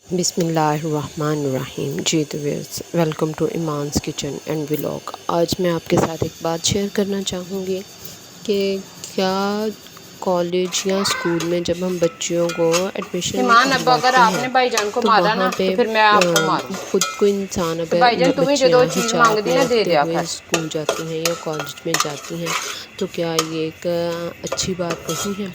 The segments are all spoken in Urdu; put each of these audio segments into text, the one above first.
بسم اللہ الرحمن الرحیم. جی تو welcome to Iman's kitchen and vlog. آج میں آپ کے ساتھ ایک بات شیئر کرنا چاہوں گی کہ کیا کالج یا اسکول میں جب ہم بچیوں کو ایڈمیشن ایمان اب اگر دلواتے آپ ہیں نے بھائی جان کو تو مارا وہاں نا پہ تو پھر میں آپ کو ماروں خود کو انسان تو اگر بھائی جان تمہیں جو بچیاں دو چیز حجاب مانگ دی میں نا دے رکھتے دیا ہوئے کر اسکول جاتی ہیں یا کالج میں جاتی ہیں تو کیا یہ ایک اچھی بات نہیں ہے؟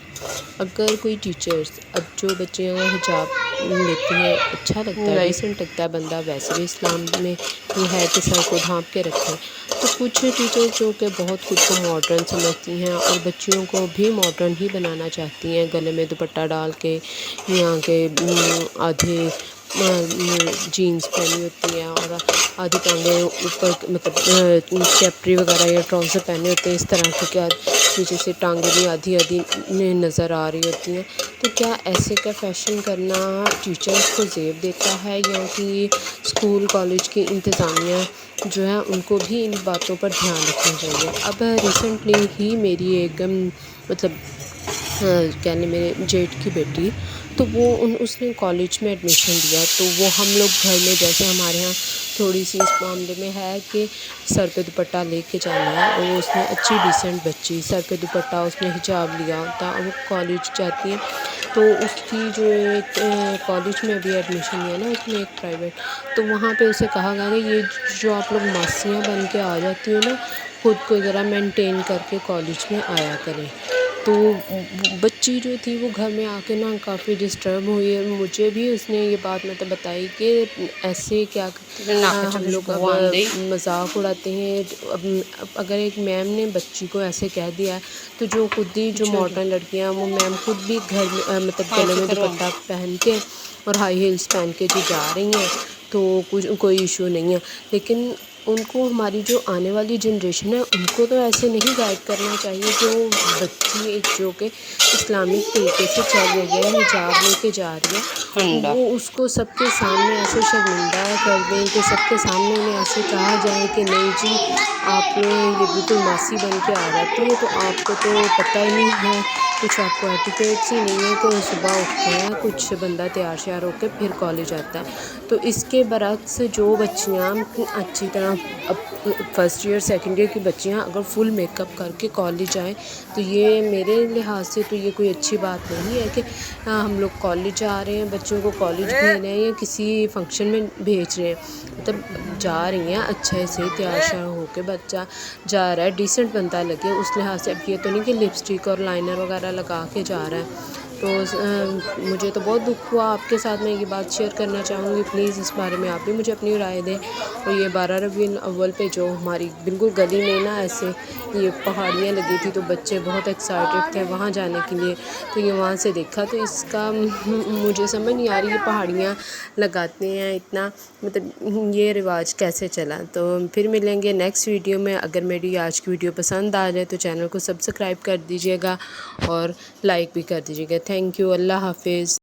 اگر کوئی ٹیچرز اب جو بچیاں حجاب لیتی ہیں اچھا لگتا ہے، نہیں ڈیسنٹ لگتا ہے، بندہ ویسے بھی اسلام میں یہ ہے کہ سر کو ڈھانپ کے رکھیں. تو کچھ ٹیچرز جو کہ بہت خود کو ماڈرن سمجھتی ہیں اور بچیوں کو بھی ماڈرن ہی بنانا چاہتی ہیں، گلے میں دوپٹہ ڈال کے یہاں کے آدھے جینس پہنی ہوتی ہیں اور آدھی ٹانگیں اوپر مطلب کیپری وغیرہ یا ٹراؤزر پہنے ہوتے ہیں اس طرح کے، کیا نیچے سے ٹانگیں بھی آدھی آدھی نظر آ رہی ہوتی ہیں. تو کیا ایسے کا فیشن کرنا ٹیچرز کو زیب دیتا ہے یا کہ اسکول کالج کی انتظامیہ جو ہے ان کو بھی ان باتوں پر دھیان رکھنا چاہیے؟ اب ریسنٹلی ہی میری ایک مطلب کہنے میرے جیٹ کی بیٹی، تو اس نے کالج میں ایڈمیشن لیا. تو وہ ہم لوگ گھر میں جیسے ہمارے ہاں تھوڑی سی اس معاملے میں ہے کہ سر پہ دوپٹہ لے کے جانا ہے، اور اس نے اچھی ڈیسنٹ بچی سر پہ دوپٹہ، اس نے حجاب لیا ہوتا، وہ کالج جاتی ہے. تو اس کی جو ایک کالج میں ابھی ایڈمیشن لیا نا اس نے ایک پرائیویٹ، تو وہاں پہ اسے کہا گیا کہ یہ جو آپ لوگ ماسیاں بن کے آ جاتی ہو نا، خود کو ذرا مینٹین کر کے کالج میں آیا کریں. تو بچی جو تھی وہ گھر میں آ کے نا کافی ڈسٹرب ہوئی ہے. مجھے بھی اس نے یہ بات مطلب بتائی کہ ایسے کیا ہم لوگ اب مذاق اڑاتے ہیں. اب اگر ایک میم نے بچی کو ایسے کہہ دیا ہے تو جو خود ہی جو ماڈرن لڑکیاں وہ میم خود بھی گھر میں مطلب گلے میں دوپٹہ پہن کے اور ہائی ہیلس پہن کے جو جا رہی ہیں تو کوئی ایشو نہیں ہے. لیکن ان کو ہماری جو آنے والی جنریشن ہے ان کو تو ایسے نہیں گائیڈ کرنا چاہیے. جو بچی جو کہ اسلامک طریقے سے چل رہی ہے، حجاب لے کے جا رہی ہے، ٹھنڈا وہ اس کو سب کے سامنے ایسے شرمندہ کر دیں کہ سب کے سامنے انہیں ایسے کہا جائے کہ نہیں جی آپ یہ بالکل ماسی بن کے آ جاتی ہیں، تو آپ کو تو پتہ ہی نہیں ہے، کچھ آپ کو ایٹیکیٹس ہی نہیں ہے کہ صبح اٹھتے ہیں کچھ بندہ تیار شیار ہو کے پھر کالج آتا ہے. تو اس کے برعکس جو بچیاں اچھی طرح اب فرسٹ ایئر سیکنڈ ایئر کی بچیاں اگر فل میک اپ کر کے کالج آئیں تو یہ میرے لحاظ سے تو یہ کوئی اچھی بات نہیں ہے کہ ہم لوگ کالج جا رہے ہیں، بچوں کو کالج بھیج رہے ہیں یا کسی فنکشن میں بھیج رہے ہیں. مطلب جا رہی ہیں اچھے سے تیار شیار ہو کے بچہ جا رہا ہے، ڈیسنٹ بنتا لگے اس لحاظ سے. اب یہ تو نہیں کہ لپسٹک اور لائنر وغیرہ لگا کے جا رہا ہے. تو مجھے تو بہت دکھ ہوا. آپ کے ساتھ میں یہ بات شیئر کرنا چاہوں گی، پلیز اس بارے میں آپ بھی مجھے اپنی رائے دیں. اور یہ 12 ربیع الاول پہ جو ہماری بالکل گلی میں نا ایسے یہ پہاڑیاں لگی تھی تو بچے بہت ایکسائٹیڈ تھے وہاں جانے کے لیے، تو یہ وہاں سے دیکھا تو اس کا مجھے سمجھ نہیں آ رہی یہ پہاڑیاں لگاتے ہیں اتنا، مطلب یہ رواج کیسے چلا. تو پھر ملیں گے نیکسٹ ویڈیو میں. اگر میری آج کی ویڈیو پسند آ جائے تو چینل کو سبسکرائب کر دیجیے گا اور لائک بھی کر دیجیے گا. Thank you. اللہ حافظ.